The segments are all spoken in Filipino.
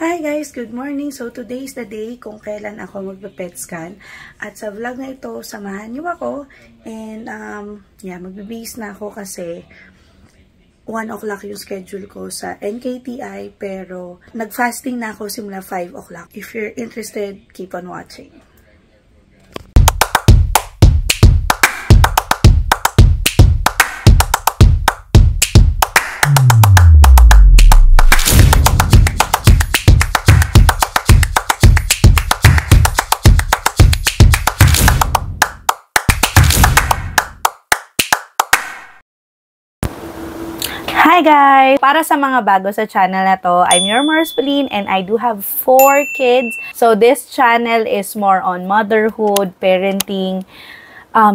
Hi guys! Good morning! So today is the day kung kailan ako magpe-pet scan. At sa vlog na ito, samahan niyo ako. And magbibihis na ako kasi 1 o'clock yung schedule ko sa NKTI. Pero nag-fasting na ako simula 5 o'clock. If you're interested, keep on watching. Hi guys! Para sa mga bago sa channel na to, I'm your Marceline and I do have 4 kids. So this channel is more on motherhood, parenting,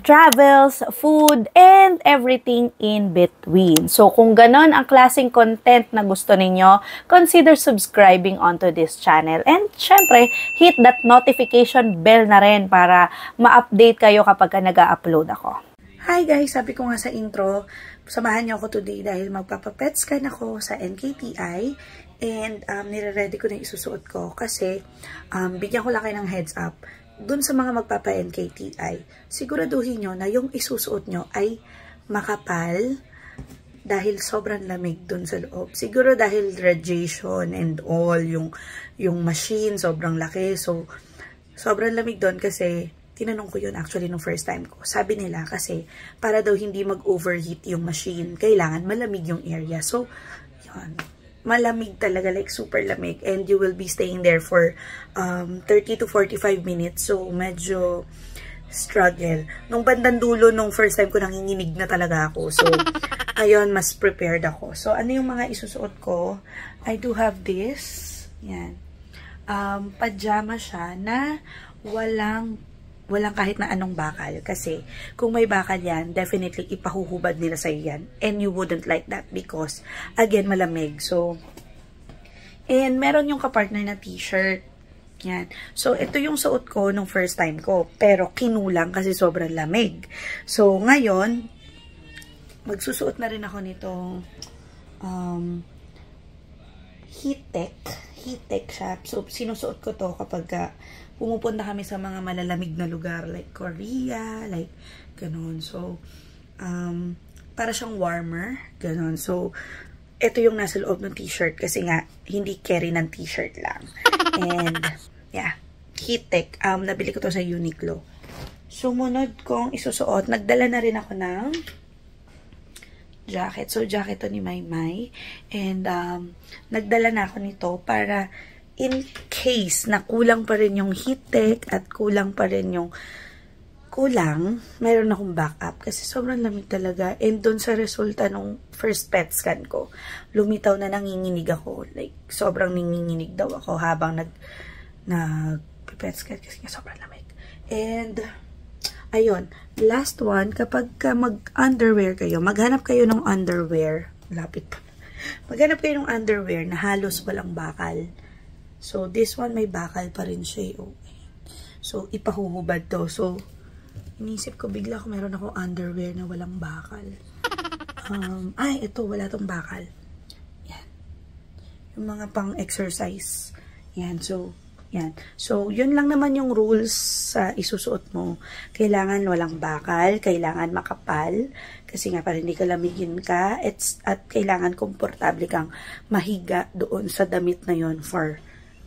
travels, food, and everything in between. So kung ganon ang klaseng content na gusto ninyo, consider subscribing onto this channel. And syempre, hit that notification bell na rin para ma-update kayo kapag nag-upload ako. Hi guys! Sabi ko nga sa intro, samahan niyo ako today dahil magpapapet scan ako sa NKTI and nire-ready ko na isusuot ko kasi bigyan ko lang kayo ng heads up dun sa mga magpapa-NKTI. Siguraduhin nyo na yung isusuot nyo ay makapal dahil sobrang lamig dun sa loob. Siguro dahil radiation and all, yung machine sobrang laki. So, sobrang lamig dun kasi tinanong ko yun actually nung first time ko. Sabi nila kasi para daw hindi mag-overheat yung machine, kailangan malamig yung area. So, yun. Malamig talaga, like super lamig. And you will be staying there for 30 to 45 minutes. So, medyo struggle. Nung bandang dulo, nung first time ko nanginginig na talaga ako. So, ayun, mas prepared ako. So, ano yung mga isusuot ko? I do have this. Yan. Pajama siya na walang kahit na anong bakal. Kasi, kung may bakal yan, definitely ipahuhubad nila sa'yo yan. And you wouldn't like that because, again, malamig. So, and meron yung kapartner na t-shirt. Yan. So, ito yung suot ko nung first time ko. Pero, kinulang kasi sobrang lamig. So, ngayon, magsusuot na rin ako nitong Heattech siya. So, sinusuot ko to kapag pumupunta kami sa mga malalamig na lugar like Korea, like ganun. So, para siyang warmer, ganun. So, ito yung nasa loob ng t-shirt kasi nga, hindi carry ng t-shirt lang. And, yeah, Heattech. Nabili ko to sa Uniqlo. Sumunod kong isusuot, nagdala na rin ako ng jacket. So, jacket to ni Maymay. And, nagdala na ako nito para in case na kulang pa rin yung Heattech at kulang pa rin yung meron akong backup. Kasi sobrang lamig talaga. And dun sa resulta nung first pet scan ko, lumitaw na nanginginig ako. Like, sobrang nanginginig daw ako habang nag-pet scan kasi nga sobrang lamig. And, ayun, last one, kapag mag-underwear kayo, maghanap kayo ng underwear. Lapit pa. Maghanap kayo ng underwear na halos walang bakal. So, this one may bakal pa rin siya. Oh. So, ipahuhubad to. So, inisip ko bigla kung meron ako underwear na walang bakal. Ito, wala tong bakal. Yan. Yung mga pang-exercise. Yan. So, yan. So, yun lang naman yung rules sa isusuot mo. Kailangan walang bakal, kailangan makapal, kasi nga para hindi ka lamigin ka, at kailangan komportable kang mahiga doon sa damit na yun for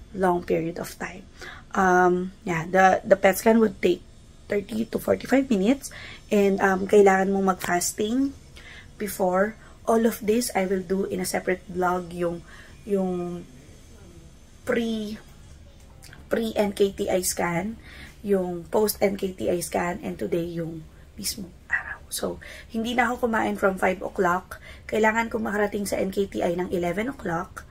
long period of time. The pet scan would take 30 to 45 minutes and kailangan mo mag-fasting before. All of this I will do in a separate vlog, yung pre-NKTI scan, yung post-NKTI scan, and today yung mismo araw. So, hindi na ako kumain from 5 o'clock. Kailangan ko makarating sa NKTI ng 11 o'clock.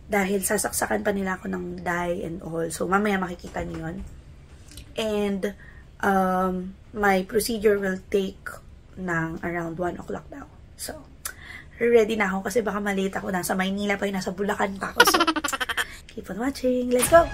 Dahil sasaksakan pa nila ako ng dye and all. So, mamaya makikita niyo yun. And, my procedure will take ng around 1 o'clock daw. So, ready na ako kasi baka malate ako. Nasa Maynila pa yun, nasa Bulacan pa ako. So, keep on watching. Let's go!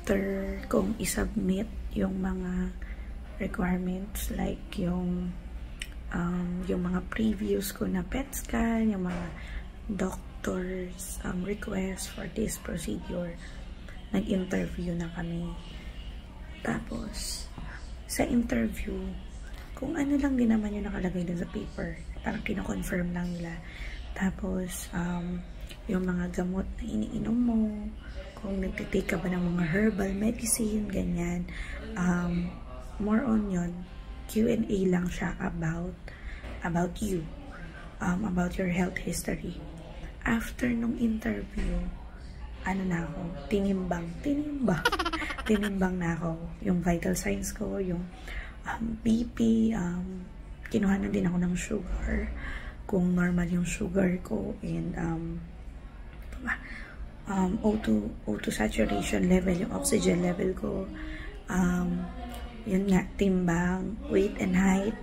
after kong isubmit yung mga requirements, like yung mga previous ko na PET scan, yung mga doctor's request for this procedure, nag-interview na kami. Tapos, sa interview, kung ano lang din naman yung nakalagay dun sa paper, parang kino-confirm lang nila. Tapos, yung mga gamot na iniinom mo, kung nagtitake ka ba ng mga herbal medicine, ganyan. More on yun, Q&A lang siya about you, about your health history. After nung interview, ano na ako, tinimbang na ako. Yung vital signs ko, yung BP, kinuha na din ako ng sugar, kung normal yung sugar ko, and O2 saturation level, yung oxygen level ko, yun nga, timbang, weight and height,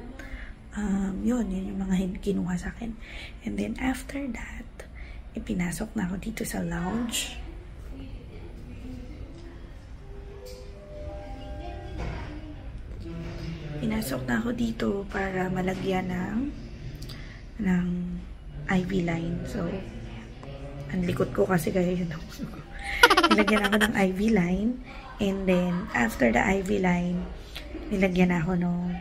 yun yung mga kinuha sa akin. And then after that, ipinasok na ako dito sa lounge. Pinasok na ako dito para malagyan ng IV line. So, ang likod ko kasi kaya yun ako. Nilagyan ako ng IV line. And then, after the IV line, nilagyan ako ng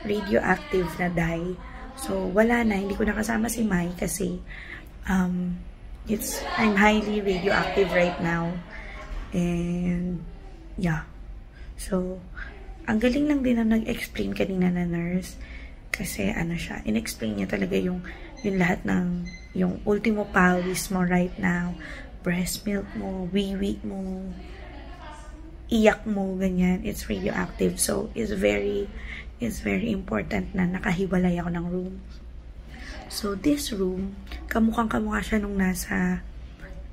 radioactive na dye. So, wala na. Hindi ko nakasama si Mai kasi I'm highly radioactive right now. And, yeah. So, ang galing lang din na nag-explain kanina na nurse. Kasi, ano siya, in-explain niya talaga yung lahat ng, yung ultimo pawis mo right now, breast milk mo, wiwi mo, iyak mo, ganyan, it's radioactive. So, it's very important na nakahiwalay ako ng room. So, this room, kamukhang-kamukha siya nung nasa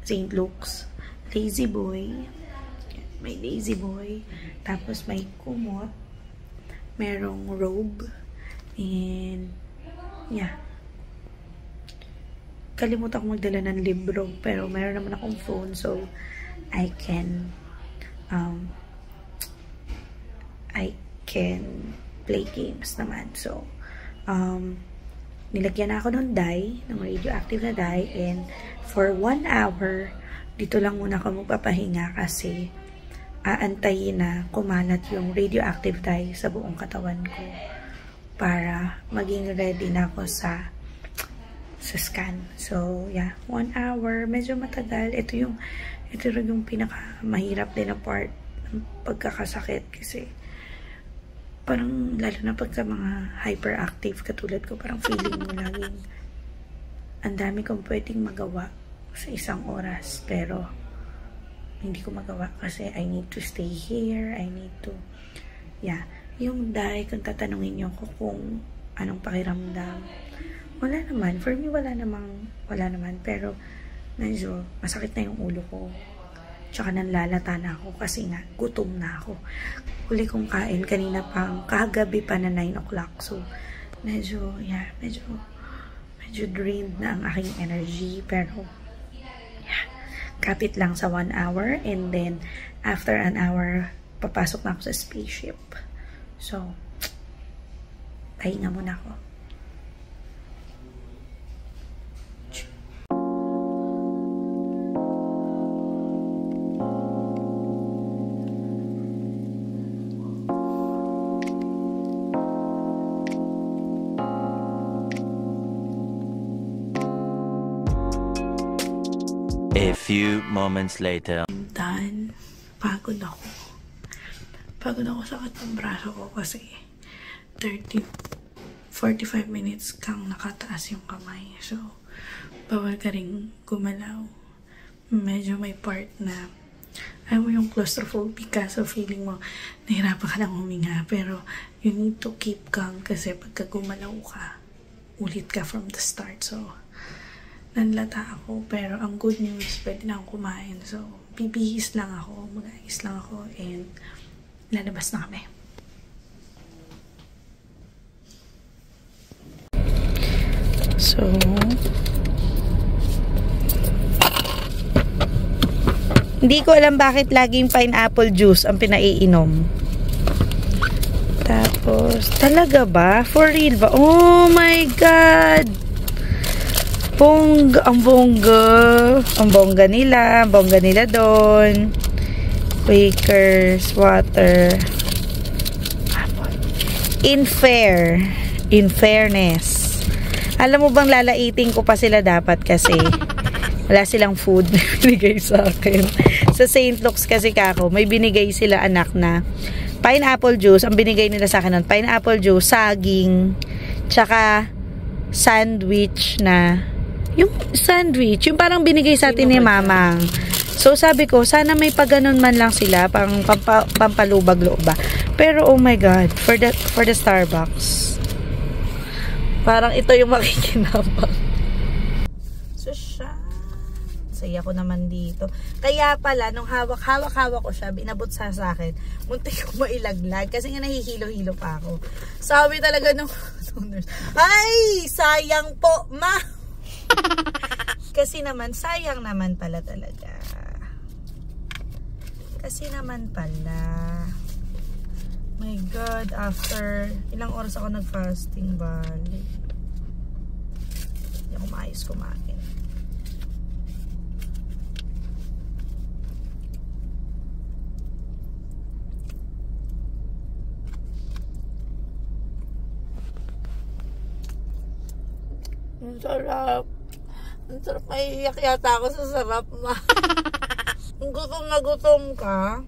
St. Luke's. Lazy boy. May lazy boy. Tapos, may kumot. Merong robe. And, yeah. Kalimutan ko magdala ng libro. Pero, meron naman akong phone. So, I can play games naman. So, nilagyan na ako ng dye, ng radioactive na dye, and for 1 hour, dito lang muna ako magpapahinga kasi aantayin na kumalat yung radioactive dye sa buong katawan ko para maging ready na ako sa scan. So, yeah, 1 hour, medyo matagal. Ito yung pinakamahirap din na part ng pagkakasakit kasi parang lalo na pagka mga hyperactive katulad ko, parang feeling mo laging ang dami kong pwedeng magawa sa 1 oras, pero hindi ko magawa kasi I need to stay here, I need to, yeah. Yung dye, kung tatanungin niyo ko kung anong pakiramdam, wala naman, for me wala naman, pero medyo masakit na yung ulo ko. Tsaka nanlalata na ako kasi nga, gutom na ako. Huli kong kain kanina pang kagabi pa na 9 o'clock. So, medyo drained na ang aking energy. Pero, yeah, kapit lang sa 1 hour. And then, after an hour, papasok na ako sa spaceship. So, pahinga muna ako. A few moments later. I'm done. Pagod ako. Sakit ng braso ko kasi 45 minutes kang nakataas yung kamay. So, bawal ka rin gumalaw. Medyo may part na ayaw mo yung claustrophobic ka. So, feeling mo nahirapan ka lang huminga. Pero, you need to keep calm kasi pagka gumalaw ka, ulit ka from the start. So, nanlata ako, pero ang good news, pwede na akong kumain. So, bibihis lang ako, mag-aayos lang ako, and lalabas na kami. So, Hindi ko alam bakit laging pineapple juice ang pinaiinom. Tapos, talaga ba? For real ba? Oh my God! Ang bongga. Ang bongga nila. Ang bongga nila doon. Quakers, water. In fairness. Alam mo bang lalaiting ko pa sila dapat kasi wala silang food na binigay sa akin. Sa St. Luke's kasi kako, may binigay sila anak na pineapple juice. Ang binigay nila sa akin nun, pineapple juice, saging, tsaka sandwich na, yung sandwich, yung parang binigay sa atin ni mamang. So, sabi ko, sana may paganon man lang sila, pang pampalubag-loob ba. Pero, oh my God, for the Starbucks. Parang ito yung makikinabang. So, siya. Saya ko naman dito. Kaya pala, nung hawak ko siya, binabot sa akin, muntik ko mailaglag. Kasi nga nahihilo-hilo pa ako. Sabi talaga nung nurse, ay, sayang po, ma. Kasi naman, sayang naman pala talaga. Kasi naman pala. My God, after ilang oras ako nag-fasting, bali. Hindi ako maayos kumain. Ang sarap. Ang sarap. Maiiyak yata ako sa sarap, ma. Kung gutom na gutom ka,